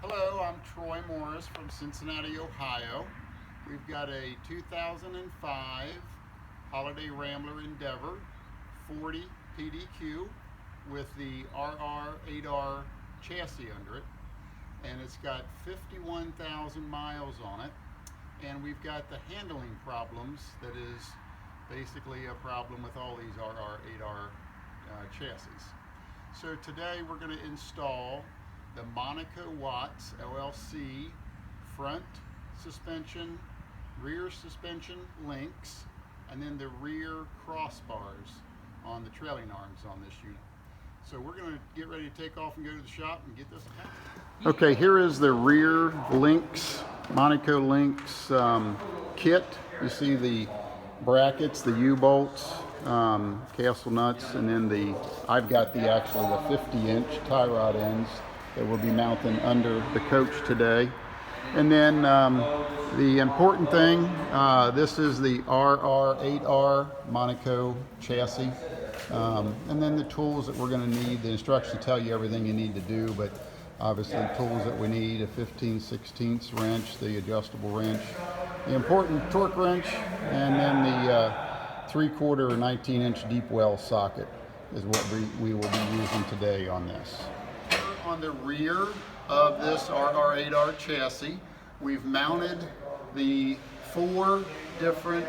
Hello, I'm Troy Morris from Cincinnati, Ohio. We've got a 2005 Holiday Rambler Endeavor 40 PDQ with the RR8R chassis under it, and it's got 51,000 miles on it, and we've got the handling problems that is basically a problem with all these RR8R chassis. So today we're going to install the Monaco Watts LLC front suspension, rear suspension links, and then the rear crossbars on the trailing arms on this unit. So we're going to get ready to take off and go to the shop and get this attached. Okay, here is the rear links, Monaco links kit. You see the brackets, the U-bolts, castle nuts, and then I've got the 50-inch tie rod ends that will be mounting under the coach today. And then the important thing, this is the RR8R Monaco chassis. And then the tools that we're going to need. The instructions tell you everything you need to do, but obviously the tools that we need: a 15/16 wrench, the adjustable wrench, the important torque wrench, and then the 3/4 or 19-inch deep well socket is what we will be using today on this. On the rear of this RR8R chassis, we've mounted the 4 different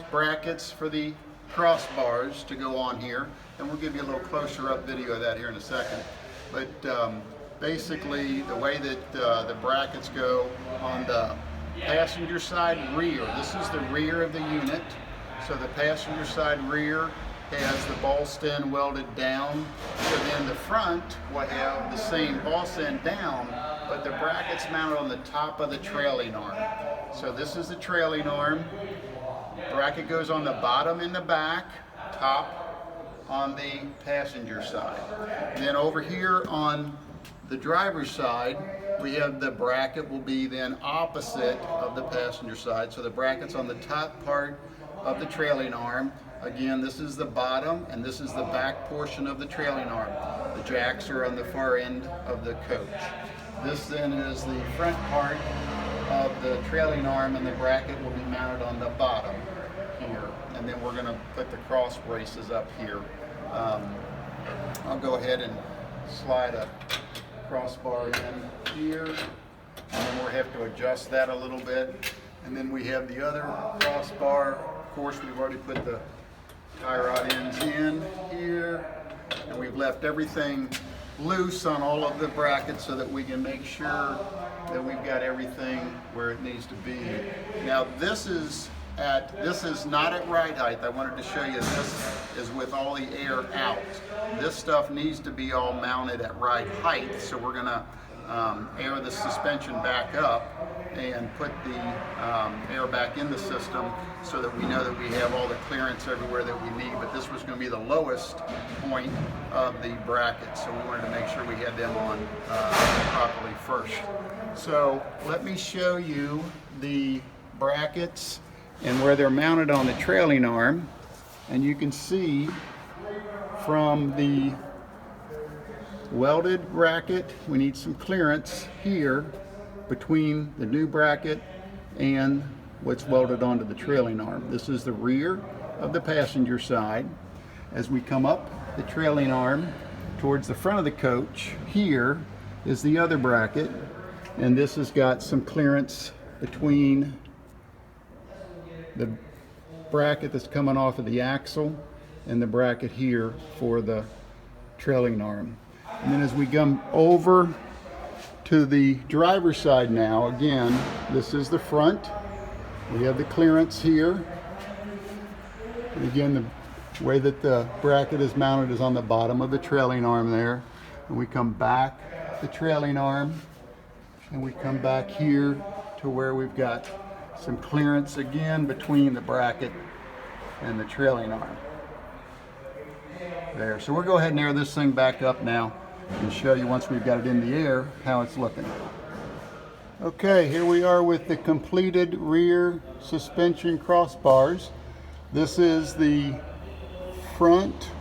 brackets for the crossbars to go on here, and we'll give you a little closer up video of that here in a second. But basically the way that the brackets go on the passenger side rear, this is the rear of the unit, so the passenger side rear has the boss end welded down. So then the front will have the same boss end down, but the bracket's mounted on the top of the trailing arm. So this is the trailing arm. Bracket goes on the bottom in the back, top on the passenger side. And then over here on the driver's side, we have the bracket will be then opposite of the passenger side. So the bracket's on the top part of the trailing arm. Again, this is the bottom and this is the back portion of the trailing arm. The jacks are on the far end of the coach. This then is the front part of the trailing arm, and the bracket will be mounted on the bottom here. And then we're going to put the cross braces up here. I'll go ahead and slide a crossbar in here, and then we'll have to adjust that a little bit. And then we have the other crossbar. Of course, we've already put the tie rod ends in here, and we've left everything loose on all of the brackets so that we can make sure that we've got everything where it needs to be. Now this is not at ride height. I wanted to show you this is with all the air out. This stuff needs to be all mounted at ride height, so we're gonna air the suspension back up and put the air back in the system so that we know that we have all the clearance everywhere that we need. But this was going to be the lowest point of the bracket, so we wanted to make sure we had them on properly first. So let me show you the brackets and where they're mounted on the trailing arm, and you can see from the welded bracket we need some clearance here between the new bracket and what's welded onto the trailing arm. This is the rear of the passenger side. As we come up the trailing arm towards the front of the coach, here is the other bracket, and this has got some clearance between the bracket that's coming off of the axle and the bracket here for the trailing arm. And then as we come over to the driver's side now, again, this is the front. We have the clearance here. And again, the way that the bracket is mounted is on the bottom of the trailing arm there. And we come back the trailing arm, and we come back here to where we've got some clearance again between the bracket and the trailing arm. There. So we'll go ahead and air this thing back up now and show you, once we've got it in the air, how it's looking. Okay, here we are with the completed rear suspension crossbars. This is the front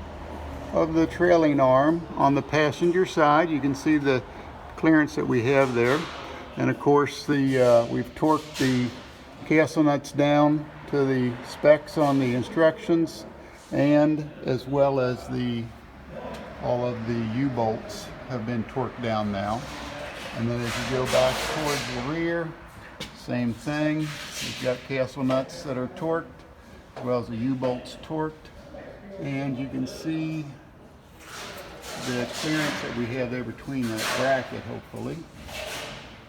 of the trailing arm on the passenger side. You can see the clearance that we have there. And of course we've torqued the castle nuts down to the specs on the instructions, and as well as all of the U-bolts have been torqued down now. And then as you go back towards the rear, same thing. We've got castle nuts that are torqued, as well as the U-bolts torqued. And you can see the clearance that we have there between that bracket, hopefully.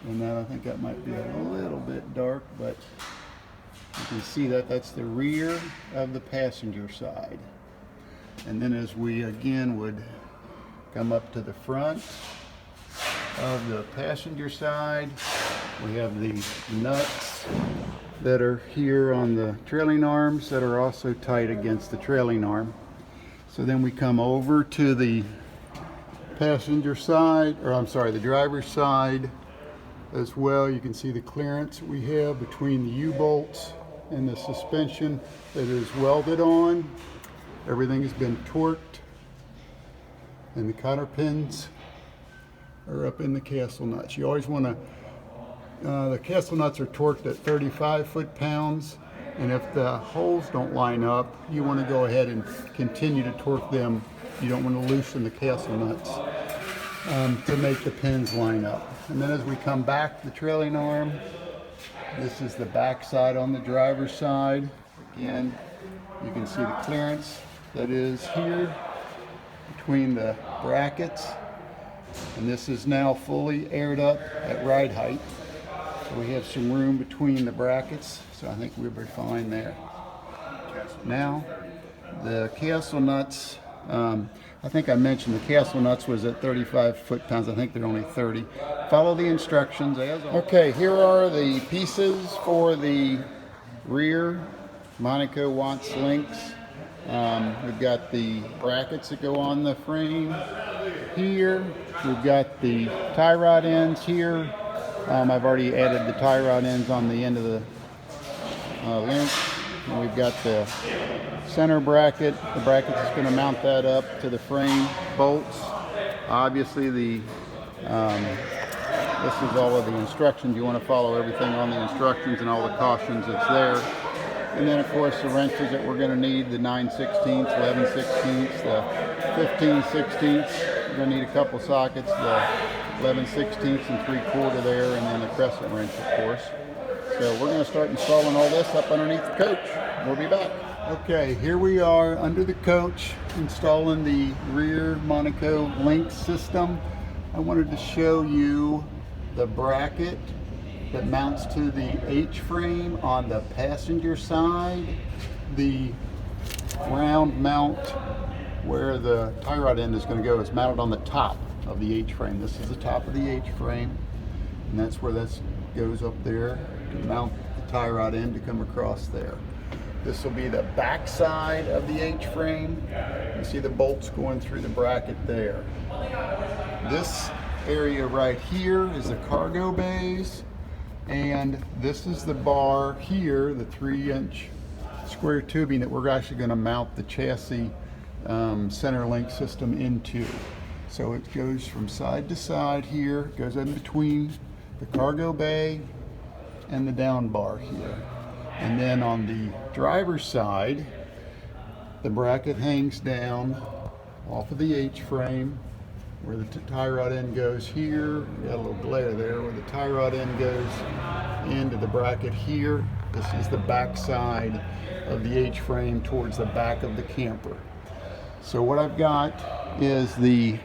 And then I think that might be a little bit dark, but you can see that that's the rear of the passenger side. And then as we again would come up to the front of the passenger side, we have the nuts that are here on the trailing arms that are also tight against the trailing arm. So then we come over to the passenger side, or I'm sorry, the driver's side as well. You can see the clearance we have between the U-bolts and the suspension that is welded on. Everything has been torqued, and the cotter pins are up in the castle nuts. You always want to, the castle nuts are torqued at 35 foot-pounds, and if the holes don't line up, you want to go ahead and continue to torque them. You don't want to loosen the castle nuts to make the pins line up. And then as we come back the trailing arm, this is the back side on the driver's side. Again, you can see the clearance that is here between the brackets. And this is now fully aired up at ride height. So we have some room between the brackets, so I think we'll be fine there. Now, the castle nuts, I think I mentioned the castle nuts was at 35 foot-pounds. I think they're only 30. Follow the instructions as always. Okay, here are the pieces for the rear Monaco Watts links. We've got the brackets that go on the frame here. We've got the tie rod ends here. I've already added the tie rod ends on the end of the link. And we've got the center bracket. The bracket is going to mount that up to the frame bolts. Obviously, this is all of the instructions. You want to follow everything on the instructions and all the cautions that's there. And then, of course, the wrenches that we're going to need, the 9/16, 11/16, the 15/16. We're going to need a couple sockets, the 11/16 and 3/4 there, and then the crescent wrench, of course. So we're going to start installing all this up underneath the coach. We'll be back. Okay, here we are under the coach installing the rear Monaco link system. I wanted to show you the bracket that mounts to the H-frame on the passenger side. The round mount where the tie rod end is going to go is mounted on the top of the H-frame. This is the top of the H-frame, and that's where that goes up there to mount the tie rod end to come across there. This will be the back side of the H-frame. You see the bolts going through the bracket there. This area right here is the cargo bays, and this is the bar here, the 3-inch square tubing that we're actually going to mount the chassis center link system into. So it goes from side to side here, goes in between the cargo bay and the down bar here. And then on the driver's side, the bracket hangs down off of the H-frame where the tie rod end goes here. Got a little glare there where the tie rod end goes into the bracket here. This is the back side of the H-frame towards the back of the camper. So what I've got is the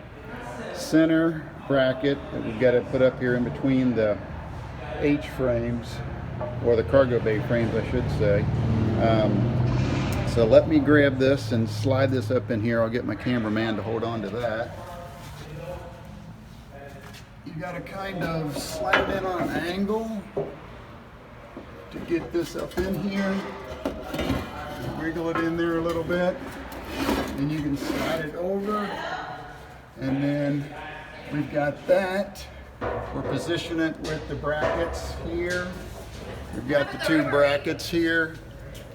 center bracket that we've got to put up here in between the H-frames, or the cargo bay frames I should say. So let me grab this and slide this up in here. I'll get my cameraman to hold on to that. You got to kind of slide it in on an angle to get this up in here. Wiggle it in there a little bit, and you can slide it over, and then we've got that. We're positioning it with the brackets here. We've got the two brackets here,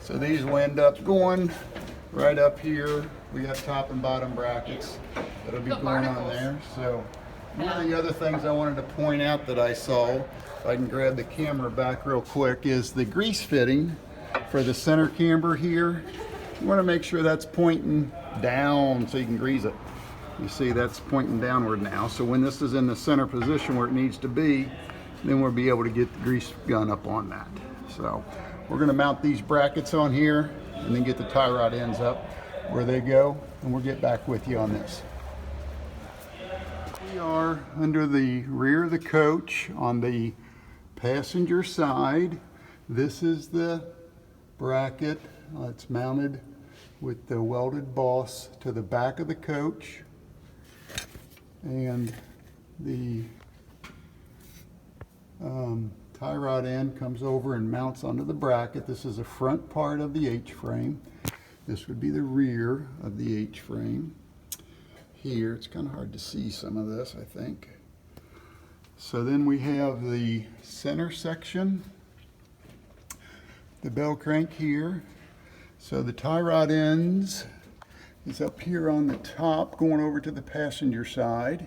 so these will end up going right up here. We got top and bottom brackets that'll be going on there. So One of the other things I wanted to point out that I saw, if I can grab the camera back real quick, is the grease fitting for the center camber here. You want to make sure that's pointing down so you can grease it. You see that's pointing downward now. So when this is in the center position where it needs to be, then we'll be able to get the grease gun up on that. So we're going to mount these brackets on here and then get the tie rod ends up where they go, and we'll get back with you on this. We are under the rear of the coach on the passenger side. This is the bracket. It's mounted with the welded boss to the back of the coach, and the tie rod end comes over and mounts onto the bracket. This is the front part of the H-frame. This would be the rear of the H-frame. Here, it's kind of hard to see some of this, I think. So then we have the center section, the bell crank here. So the tie rod ends is up here on the top, going over to the passenger side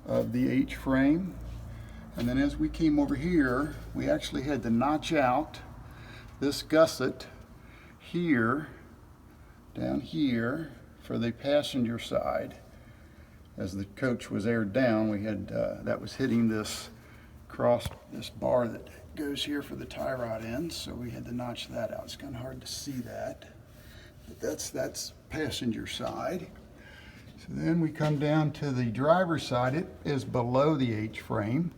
of the H-frame. And then as we came over here, we actually had to notch out this gusset here, down here, for the passenger side. As the coach was aired down, we had that was hitting this bar that goes here for the tie rod ends, so we had to notch that out. It's kind of hard to see that, but that's passenger side. So then we come down to the driver's side. It is below the H-frame.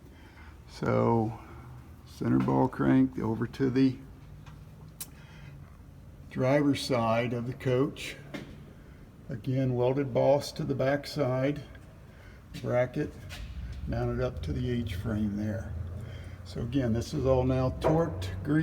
So center ball crank over to the driver's side of the coach. Again, welded boss to the back side, bracket mounted up to the H-frame there. So again, this is all now torqued, greased.